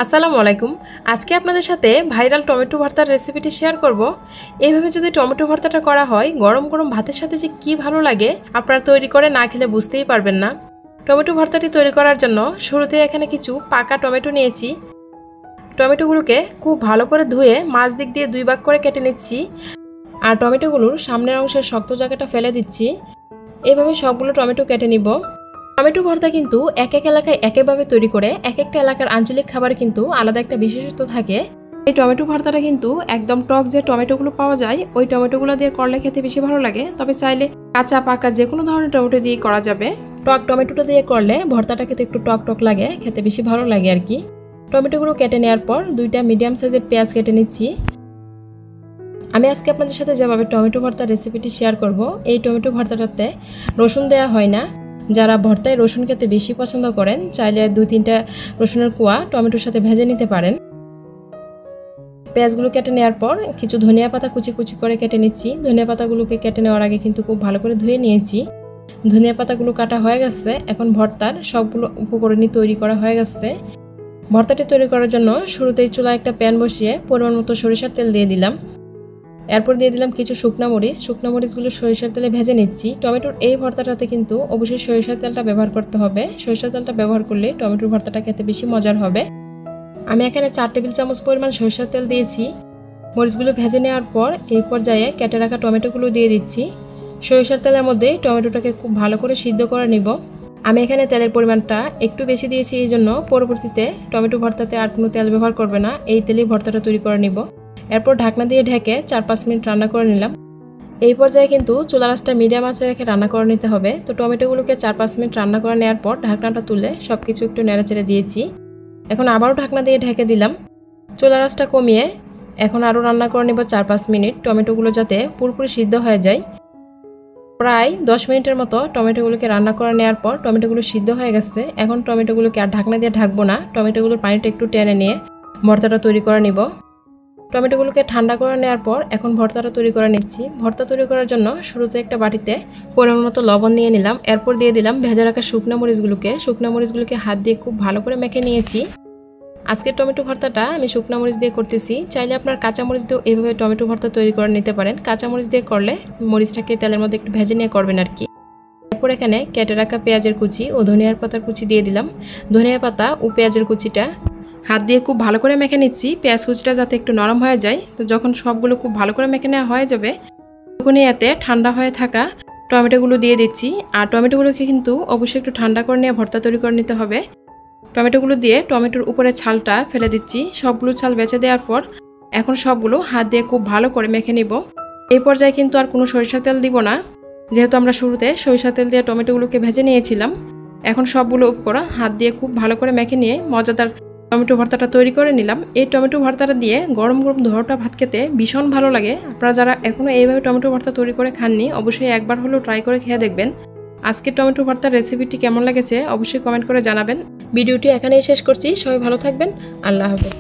আসসালামু আলাইকুম। আজকে আপনাদের সাথে ভাইরাল টমেটো ভর্তার রেসিপিটি শেয়ার করব। এইভাবে যদি টমেটো ভর্তাটা করা হয় গরম গরম ভাতের সাথে যে কি ভালো লাগে আপনারা তৈরি করে না খেলে বুঝতেই পারবেন না। টমেটো ভর্তাটি তৈরি করার জন্য শুরুতে এখানে কিছু পাকা টমেটো নিয়েছি। টমেটোগুলোকে খুব ভালো করে ধুয়ে মাছ দিক দিয়ে 2 ভাগ করে কেটে নিচ্ছি আর টমেটোগুলোর সামনের অংশের শক্ত জায়গাটা ফেলে দিচ্ছি। এইভাবে সবগুলো টমেটো কেটে নিব। টমেটো ভর্তা কিন্তু এক এক এলাকায় একভাবে তৈরি করে, এক একটা এলাকার আঞ্চলিক খাবার কিন্তু আলাদা একটা বিশেষত্ব থাকে। এই টমেটো ভর্তাটা কিন্তু একদম টক যে টমেটোগুলো পাওয়া যায় ওই টমেটোগুলো দিয়ে করলে খেতে বেশি ভালো লাগে, তবে চাইলে কাঁচা পাকা যে কোনো ধরনের টমেটো দিয়ে করা যাবে। টক টমেটোটা দিয়ে করলে ভর্তাটা খেতে একটু টক টক লাগে, খেতে বেশি ভালো লাগে আর কি। টমেটোগুলো কেটে নেওয়ার পর 2টা মিডিয়াম সাইজের পেঁয়াজ কেটে নিচ্ছি। আমি আজকে আপনাদের সাথে যেভাবে টমেটো ভর্তার রেসিপিটি শেয়ার করব, এই টমেটো ভর্তাটাতে রসুন দেওয়া হয় না। যারা ভর্তায় রসুন খেতে বেশি পছন্দ করেন চাইলে 2-3টা রসুনের কোয়া টমেটোর সাথে ভেজে নিতে পারেন। পেঁয়াজগুলো কেটে নেওয়ার পর কিছু ধনিয়া পাতা কুচি কুচি করে কেটে নিচ্ছি। ধনিয়া পাতাগুলোকে কেটে নেওয়ার আগে কিন্তু খুব ভালো করে ধুয়ে নিয়েছি। ধনিয়া পাতাগুলো কাটা হয়ে গেছে। এখন ভর্তার সবগুলো উপকরণই তৈরি করা হয়ে গেছে। ভর্তাটি তৈরি করার জন্য শুরুতেই চুলায় একটা প্যান বসিয়ে পরিমাণ মতো সরিষার তেল দিয়ে দিলাম। এরপর দিয়ে দিলাম কিছু শুকনা মরিচ। শুকনা মরিচগুলো সরিষার তেলে ভেজে নিচ্ছি। টমেটোর এই ভর্তাটাতে কিন্তু অবশ্যই সরিষার তেলটা ব্যবহার করতে হবে। সরিষার তেলটা ব্যবহার করলে টমেটোর ভর্তাটা খেতে বেশি মজার হবে। আমি এখানে 4 টেবিল চামচ পরিমাণ সরিষার তেল দিয়েছি। মরিচগুলো ভেজে নেওয়ার পর এই পর্যায়ে কেটে রাখা টমেটোগুলো দিয়ে দিচ্ছি। সরিষার তেলের মধ্যে টমেটোটাকে খুব ভালো করে সিদ্ধ করে নিব। আমি এখানে তেলের পরিমাণটা একটু বেশি দিয়েছি, এই জন্য পরবর্তীতে টমেটো ভর্তাতে আর কোনো তেল ব্যবহার করবে না, এই তেলেই ভর্তাটা তৈরি করে নিব। এরপর ঢাকনা দিয়ে ঢেকে 4-5 মিনিট রান্না করে নিলাম। এই পর্যায়ে কিন্তু চুলা আঁচটা মিডিয়াম আঁচে রেখে রান্না করে নিতে হবে। তো টমেটোগুলোকে 4-5 মিনিট রান্না করে নেওয়ার পর ঢাকনাটা তুলে সবকিছু একটু নেড়েচেড়ে দিয়েছি। এখন আবারও ঢাকনা দিয়ে ঢেকে দিলাম। চুলা আঁচটা কমিয়ে এখন আরও রান্না করে নেব 4-5 মিনিট, টমেটোগুলো যাতে পুরোপুরি সিদ্ধ হয়ে যায়। প্রায় 10 মিনিটের মতো টমেটোগুলোকে রান্না করে নেওয়ার পর টমেটোগুলো সিদ্ধ হয়ে গেছে। এখন টমেটোগুলোকে আর ঢাকনা দিয়ে ঢাকবো না, টমেটোগুলোর পানিটা একটু টেনে নিয়ে ভর্তাটা তৈরি করে নিব। টমেটোগুলোকে ঠান্ডা করে নেওয়ার পর এখন ভর্তাটা তৈরি করে নিচ্ছি। ভর্তা তৈরি করার জন্য শুরুতে একটা বাটিতে পরিমাণ মতো লবণ নিয়ে নিলাম। এরপর দিয়ে দিলাম ভেজে রাখা শুকনা মরিচগুলোকে হাত দিয়ে খুব ভালো করে মেখে নিয়েছি। আজকের টমেটো ভর্তাটা আমি শুকনা মরিচ দিয়ে করতেছি, চাইলে আপনার কাঁচা মরিচ দিয়েও এইভাবে টমেটো ভর্তা তৈরি করে নিতে পারেন। কাঁচা মরিচ দিয়ে করলে মরিচটাকে তেলের মধ্যে একটু ভেজে নিয়ে করবেন আর কি। এরপর এখানে কেটে রাখা পেঁয়াজের কুচি ও ধনিয়ার পাতার কুচি দিয়ে দিলাম। ধনিয়া পাতা ও পেঁয়াজের কুচিটা হাত দিয়ে খুব ভালো করে মেখে নিচ্ছি, পেঁয়াজ কুচিটা যাতে একটু নরম হয়ে যায়। তো যখন সবগুলো খুব ভালো করে মেখে নেওয়া হয়ে যাবে তখনই এতে ঠান্ডা হয়ে থাকা টমেটোগুলো দিয়ে দিচ্ছি। আর টমেটোগুলোকে কিন্তু অবশ্যই একটু ঠান্ডা করে নিয়ে ভর্তা তৈরি করে নিতে হবে। টমেটোগুলো দিয়ে টমেটোর উপরে ছালটা ফেলে দিচ্ছি। সবগুলো ছাল বেছে দেওয়ার পর এখন সবগুলো হাত দিয়ে খুব ভালো করে মেখে নিব। এই পর্যায়ে কিন্তু আর কোনো সরিষা তেল দিব না, যেহেতু আমরা শুরুতে সরিষা তেল দিয়ে টমেটোগুলোকে ভেজে নিয়েছিলাম। এখন সবগুলো উপকরণ হাত দিয়ে খুব ভালো করে মেখে নিয়ে মজাদার টমেটো ভর্তাটা তৈরি করে নিলাম। এই টমেটো ভর্তাটা দিয়ে গরম গরম ধোয়াটা ভাত খেতে ভীষণ ভালো লাগে। আপনারা যারা এখনও এইভাবে টমেটো ভর্তা তৈরি করে খাননি অবশ্যই একবার হলেও ট্রাই করে খেয়ে দেখবেন। আজকের টমেটো ভর্তার রেসিপিটি কেমন লেগেছে অবশ্যই কমেন্ট করে জানাবেন। ভিডিওটি এখানেই শেষ করছি। সবাই ভালো থাকবেন। আল্লাহ হাফেজ।